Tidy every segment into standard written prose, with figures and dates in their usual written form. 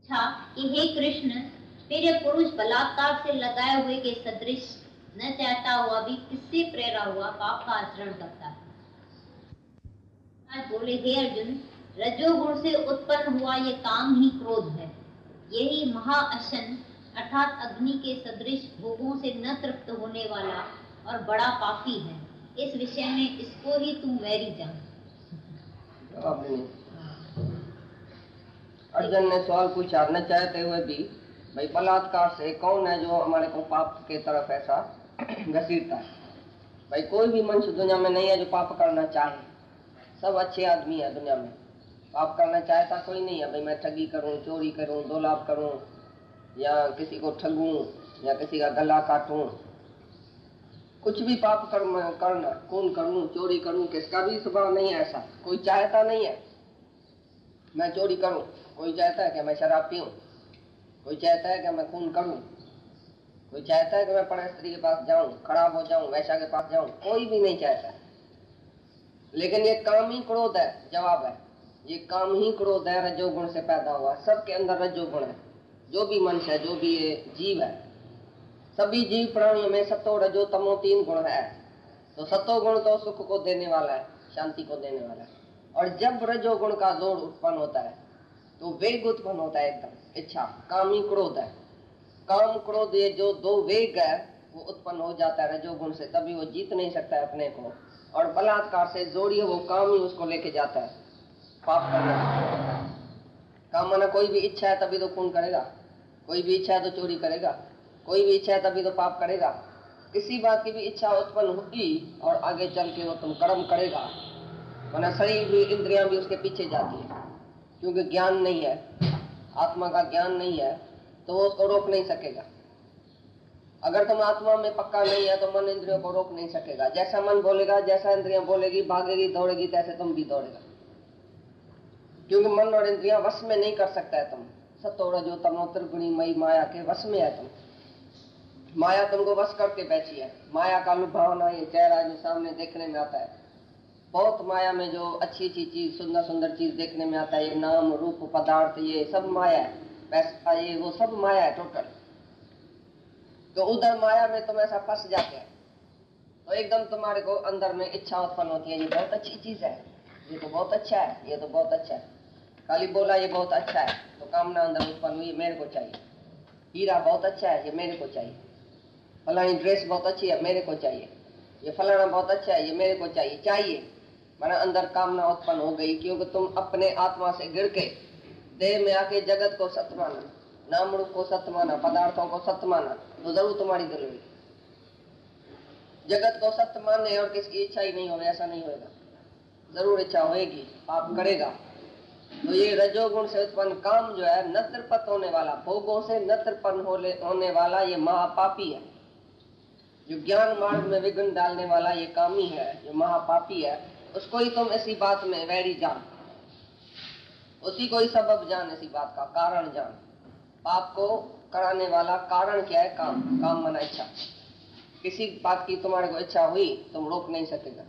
था कि हे कृष्ण, मेरे पुरुष बलात्कार से लगाए हुए के सदृश न चाहता हुआ भी किससे प्रेरा हुआ पाप का आचरण करता है। आज बोले, हे अर्जुन, रजोगुण से उत्पन्न हुआ ये काम ही क्रोध है। यही महाअशन अर्थात अग्नि के सदृश भोगों से न तृप्त होने वाला और बड़ा पापी है। इस विषय में इसको ही तुम वैरी जान। अर्जुन ने सवाल पूछा न चाहते हुए भी, भाई बलात्कार से कौन है जो हमारे को पाप के तरफ ऐसा घसीटता है। भाई कोई भी मनुष्य दुनिया में नहीं है जो पाप करना चाहे। सब अच्छे आदमी है दुनिया में, पाप करना चाहता कोई नहीं है। भाई मैं ठगी करूं, चोरी करूं, दो लाभ करूं, या किसी को ठगूं, या किसी का गला काटूं, कुछ भी पाप करना, खून करूं, चोरी करूं, किसका भी स्वभाव नहीं है ऐसा। कोई चाहता नहीं है मैं चोरी करूं, कोई चाहता है कि मैं शराब पीऊं, कोई चाहता है कि मैं खून करूं, कोई चाहता है कि मैं पर स्त्री के पास जाऊं, खराब हो जाऊं, वैश्या के पास जाऊं, कोई भी नहीं चाहता है। लेकिन ये काम ही क्रोध है। जवाब है ये काम ही क्रोध है, रजोगुण से पैदा हुआ। सबके अंदर रजोगुण है। जो भी मनुष्य है, जो भी ये जीव है, सभी जीव प्राणियों में सतो रजो तमो 3 गुण है। तो सतो गुण तो सुख को देने वाला है, शांति को देने वाला है। और जब रजोगुण का जोड़ उत्पन्न होता है तो वेग उत्पन्न होता है, एकदम इच्छा, काम ही क्रोध है। काम क्रोध ये जो 2 वेग है वो उत्पन्न हो जाता है रजोगुण से, तभी वो जीत नहीं सकता है अपने को। और बलात्कार से जोड़िए वो काम ही उसको लेके जाता है पाप करने। काम माना कोई भी इच्छा है तभी तो खून करेगा, कोई भी इच्छा है तो चोरी करेगा, कोई भी इच्छा है तभी तो पाप करेगा। किसी बात की भी इच्छा उत्पन्न होगी और आगे चल के वो तुम कर्म करेगा, वरना शरीर भी इंद्रियां भी उसके पीछे जाती है। क्योंकि ज्ञान नहीं है, आत्मा का ज्ञान नहीं है, तो वो उसको रोक नहीं सकेगा। अगर तुम आत्मा में पक्का नहीं है तो मन इंद्रियों को रोक नहीं सकेगा। जैसा मन बोलेगा, जैसा इंद्रियां बोलेगी, भागेगी, दौड़ेगी, तैसे तुम भी दौड़ेगा। क्योंकि मन और इंद्रियां वश में नहीं कर सकता है तुम। सतो रजो तमो त्रिगुणी मई माया के वश में है तुम। माया तुमको वश करके बैठी है। माया का लुभावना ये चेहरा जो सामने देखने में आता है, बहुत माया में जो अच्छी अच्छी चीज, सुंदर सुंदर चीज देखने में आता है, ये नाम रूप पदार्थ, ये सब माया है। पैसा, ये वो सब माया है टोटल। तो उधर माया में तुम ऐसा फंस जाते हैं तो एकदम तुम्हारे को अंदर में इच्छा उत्पन्न होती है, ये बहुत अच्छी चीज है, ये तो बहुत अच्छा है, ये तो बहुत अच्छा है। खाली बोला ये बहुत अच्छा है तो कामना अंदर उत्पन्न हुई, मेरे को चाहिए। हीरा बहुत अच्छा है, ये मेरे को चाहिए। फलानी ड्रेस बहुत अच्छी है, मेरे को चाहिए। ये फलाना बहुत अच्छा है, ये मेरे को चाहिए। चाहिए माना अंदर कामना उत्पन्न हो गई। क्योंकि तुम अपने आत्मा से गिर के देह में आके जगत को सत्य माना, नाम रूप को सत्य माना, पदार्थों को सत्य माना, तो जरूर तुम्हारी दिल हुई। जगत को सत्य मानने और किसकी इच्छा ही नहीं होगी ऐसा नहीं होगा, जरूर इच्छा होगी, पाप करेगा। तो ये रजोगुण से उत्पन्न काम जो है न तृप्त होने वाला, भोगों से न तृप्त होने वाला, ये महापापी है। जो ज्ञान मार्ग में विघ्न डालने वाला ये कामी है, जो महापापी है, उसको ही तुम इसी बात में वैरी जान, उसी को ही सबब जान, इसी बात का कारण जान। पाप को कराने वाला कारण क्या है? काम। काम माना इच्छा। किसी बात की तुम्हारे को इच्छा हुई तुम रोक नहीं सकेगा,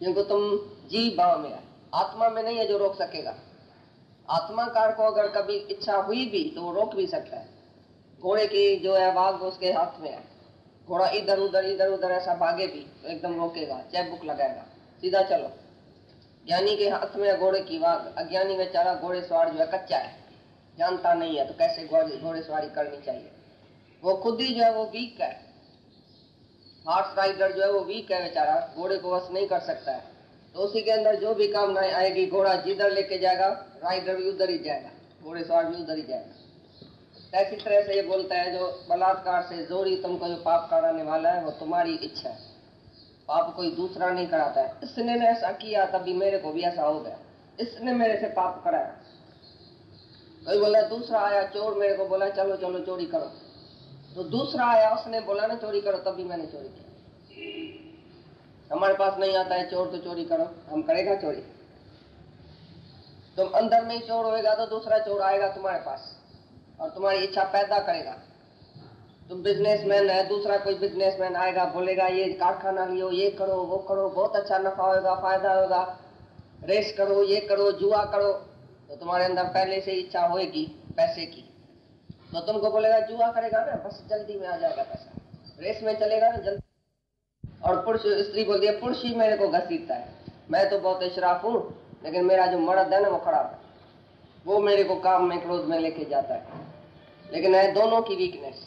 क्योंकि तुम जीव भाव में है, आत्मा में नहीं है जो रोक सकेगा। आत्माकार को अगर कभी इच्छा हुई भी तो वो रोक भी सकता है। घोड़े की जो है वाग उसके हाथ में है, घोड़ा इधर उधर ऐसा भागे भी तो एकदम रोकेगा, चैबुक लगाएगा, सीधा चलो। ज्ञानी के हाथ में है घोड़े की वाग, अज्ञानी बेचारा घोड़े सवार जो है कच्चा है, जानता नहीं है तो कैसे घोड़े सवारी करनी चाहिए। वो खुद ही जो है वो वीक है, हॉर्स राइडर जो है वो वीक है बेचारा, घोड़े को वश नहीं कर सकता है। तो उसी के अंदर जो भी कामनाएं आएगी, घोड़ा जिधर लेके जाएगा राइडर भी उधर ही जाएगा, घोड़े सवार भी उधर ही जाएगा। ऐसी तरह से ये बोलता है जो बलात्कार से जोड़ी तुमको जो पाप कराने वाला है वो तुम्हारी इच्छा है, पाप कोई दूसरा नहीं कराता है। इसने ने ऐसा किया तभी मेरे को भी ऐसा हो गया, इसने मेरे से पाप कराया। कोई बोला दूसरा आया चोर, मेरे को बोला चलो चलो चोरी करो, तो दूसरा आया उसने बोला ना चोरी करो, तभी मैंने चोरी की। हमारे पास नहीं आता है चोर तो चोरी करो, हम करेगा चोरी? तुम अंदर में ही चोर होएगा तो दूसरा चोर आएगा तुम्हारे पास और तुम्हारी इच्छा पैदा करेगा। तुम बिजनेसमैन है, दूसरा कोई बिजनेसमैन आएगा बोलेगा ये कारखाना लियो, ये करो वो करो, बहुत अच्छा नफा होगा, फायदा होगा, रेस करो, ये करो, जुआ करो, तो तुम्हारे अंदर पहले से इच्छा होगी पैसे की, तो तुमको बोलेगा जुआ करेगा ना, बस जल्दी में आ जाएगा पैसा, रेस में चलेगा ना जल्दी। और पुरुष, स्त्री बोलती है पुरुष ही मेरे को घसीटता है, मैं तो बहुत इशराफ हूँ, लेकिन मेरा जो मर्द है ना वो खराब है, वो मेरे को काम में क्रोध में लेके जाता है। लेकिन है दोनों की वीकनेस।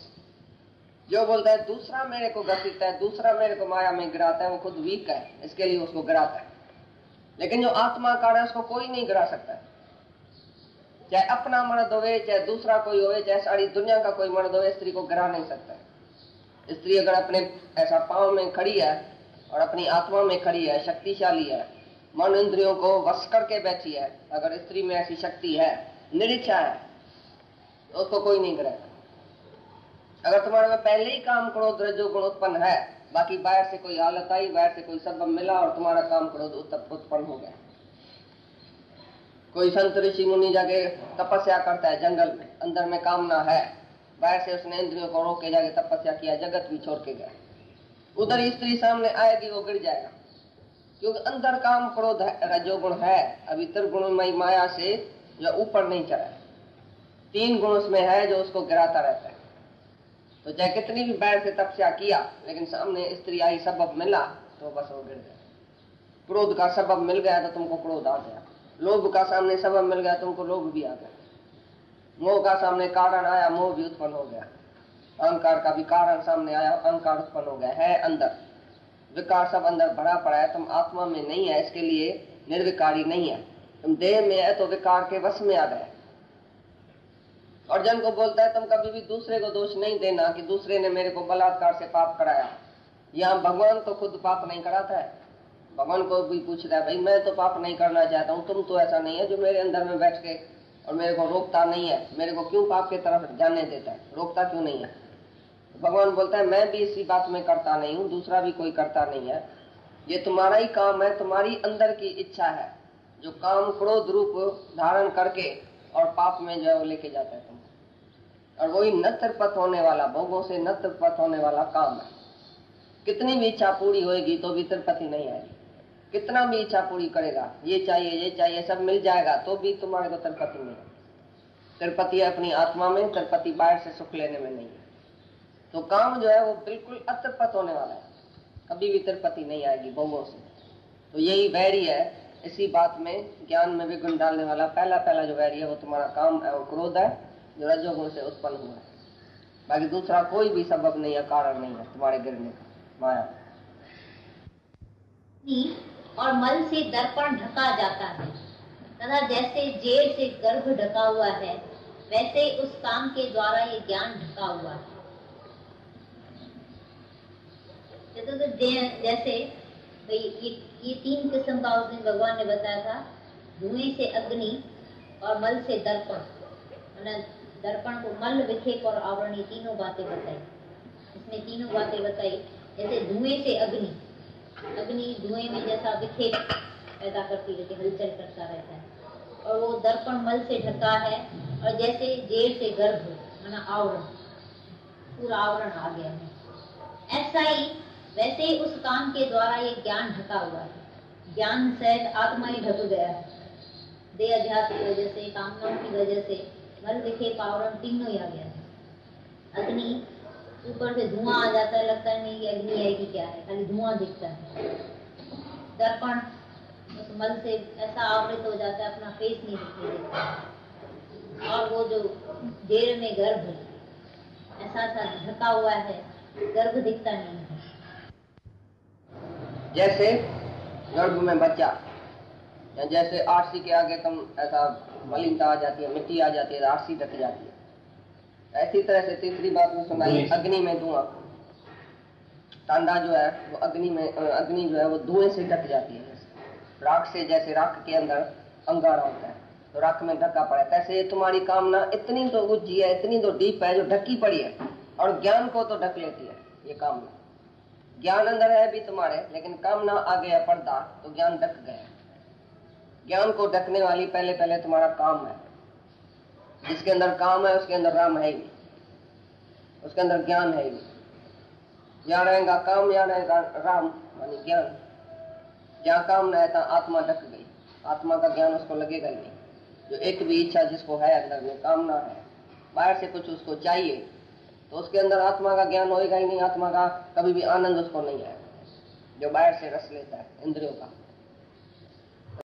जो बोलता है दूसरा मेरे को घसीटता है, दूसरा मेरे को माया में गिराता है, वो खुद वीक है, इसके लिए उसको गिराता है। लेकिन जो आत्मा का है उसको कोई नहीं गिरा सकता है, चाहे अपना मर्द होवे, चाहे दूसरा कोई होवे, चाहे सारी दुनिया का कोई मर्द होवे, स्त्री को गिरा नहीं सकता है। स्त्री अगर अपने ऐसा पांव में खड़ी है और अपनी आत्मा में खड़ी है, शक्तिशाली है, मन इंद्रियों को वश करके बैठी है, अगर स्त्री में ऐसी शक्ति है, निरीक्षा है, तो उसको कोई नहीं गिराएगा। अगर तुम्हारे में पहले ही काम क्रोध रजोगुण उत्पन्न है, बाकी बाहर से कोई हालत आई, बाहर से कोई सबब मिला और तुम्हारा काम क्रोध उत्पन्न हो गया। कोई संत ऋषि मुनि जाके तपस्या करता है जंगल में, अंदर में कामना है, बाहर से उसने इंद्रियों को रोक के जाके तपस्या किया, जगत भी छोड़ के गया, उधर स्त्री सामने आएगी, वो गिर जाएगा, क्योंकि अंदर काम क्रोध रजोगुण है, अभी त्रिगुणमयी माया से जो ऊपर नहीं चढ़ा है। 3 गुण उसमें है जो उसको गिराता रहता है। तो चाहे कितनी भी बाहर से तपस्या किया, लेकिन सामने स्त्री आई, सबब मिला, तो बस वो गिर गया। क्रोध का सबब मिल गया तो तुमको क्रोध आ गया, लोभ का सामने सबब मिल गया, तुमको लोभ भी आ गया, मोह का सामने कारण आया, मोह भी उत्पन्न हो गया, अहंकार का भी कारण सामने आया, अहंकार उत्पन्न हो गया। है अंदर विकार सब अंदर भरा पड़ा है, तुम आत्मा में नहीं है, इसके लिए निर्विकारी नहीं है। तुम देह में है तो विकार के वश में आ गए। और जन को बोलता है तुम कभी भी दूसरे को दोष नहीं देना कि दूसरे ने मेरे को बलात्कार से पाप कराया। यहाँ भगवान तो खुद पाप नहीं कराता है, भगवान को भी पूछता है भाई मैं तो पाप नहीं करना चाहता हूँ, तुम तो ऐसा नहीं है जो मेरे अंदर में बैठ के और मेरे को रोकता नहीं है, मेरे को क्यों पाप की तरफ जाने देता है, रोकता क्यों नहीं है। भगवान बोलता है मैं भी इसी बात में करता नहीं हूँ, दूसरा भी कोई करता नहीं है, ये तुम्हारा ही काम है, तुम्हारी अंदर की इच्छा है जो काम क्रोध रूप धारण करके और पाप में जो है वो लेके जाता है तुमको। और वही नत्रपथ होने वाला, भोगों से नत्रपथ होने वाला काम है। कितनी भी इच्छा पूरी होएगी तो भी तिरपति नहीं आएगी, कितना भी इच्छा पूरी करेगा, ये चाहिए सब मिल जाएगा, तो भी तुम्हारे को तिरपति नहीं है। तिरपति अपनी आत्मा में, तिरपति बाहर से सुख लेने में नहीं है। तो काम जो है वो बिल्कुल अतिरपत होने वाला है, कभी भी तिरपति नहीं आएगी भोगों से। तो यही वैरी है, इसी बात में ज्ञान में विघ्न डालने वाला पहला जो वैरी है वो तुम्हारा काम है, वो क्रोध है जो रजोगुण से उत्पन्न हुआ है। बाकी दूसरा कोई भी सबब नहीं है, कारण नहीं है तुम्हारे गिरने का, माया। और मल से दर्पण ढका जाता है तथा जैसे जेल से गर्भ ढका हुआ है, वैसे उस काम के द्वारा ये ज्ञान ढका हुआ है। तो जैसे भाई ये 3 किस्म का उस दिन भगवान ने बताया था, धुएं से अग्नि और मल से दर्पण। दर्पण को मल, विखेप और आवरण, ये तीनों बातें बताई। इसमें तीनों बातें बताई, जैसे धुएं से अग्नि, अग्नि धुएं में जैसा विखेप पैदा करती रहती है, हलचल करता रहता है, और वो दर्पण मल से ढका है। और जैसे जेल से गर्भ माना आवरण, पूरा आवरण आ गया है, ऐसा ही वैसे ही उस काम के द्वारा ये ज्ञान ढका हुआ है। ज्ञान सहित आत्मा ही ढक गया है, देह अध्यास की वजह से, कामनाओं की वजह से, मल विखेप आवरण तीनों ही आ गया है। अग्नि, ऊपर से धुआं आ जाता है, लगता है नहीं ये अग्नि है कि क्या है, खाली धुआं दिखता है। दर्पण उस मल से ऐसा आवृत हो जाता है, अपना फेस नहीं दिखने देता। और वो जो जेल में गर्भ ऐसा ढका हुआ है, गर्भ दिखता नहीं है। जैसे गर्भ में बच्चा, या जैसे आरसी के आगे तुम ऐसा मलिनता आ जाती है, मिट्टी आ जाती है, आरसी ढक जाती है। ऐसी तरह से तीसरी बात में सुनाई, अग्नि में धुआं। तांडा जो है वो अग्नि में, अग्नि जो है वो धुएं से ढक जाती है। राख से, जैसे राख के अंदर अंगारा होता है तो राख में ढका पड़ा है, ऐसे तुम्हारी कामना इतनी तो ऊंची है, इतनी तो डीप है जो ढकी पड़ी है, और ज्ञान को तो ढक लेती है ये कामना। ज्ञान अंदर है भी तुम्हारे, लेकिन कामना आ गया पर्दा तो ज्ञान ढक गया। ज्ञान को ढकने वाली पहले तुम्हारा काम है। जिसके अंदर काम है उसके अंदर राम है ही, उसके अंदर ज्ञान है ही। यहाँ रहेगा काम, यहाँ रहेगा राम यानी ज्ञान। जहाँ काम न है तो आत्मा ढक गई, आत्मा का ज्ञान उसको लगेगा ही नहीं। जो एक भी इच्छा जिसको है, अंदर में कामना है, बाहर से कुछ उसको चाहिए, तो उसके अंदर आत्मा का ज्ञान होएगा ही नहीं, आत्मा का कभी भी आनंद उसको नहीं आएगा, जो बाहर से रस लेता है इंद्रियों का।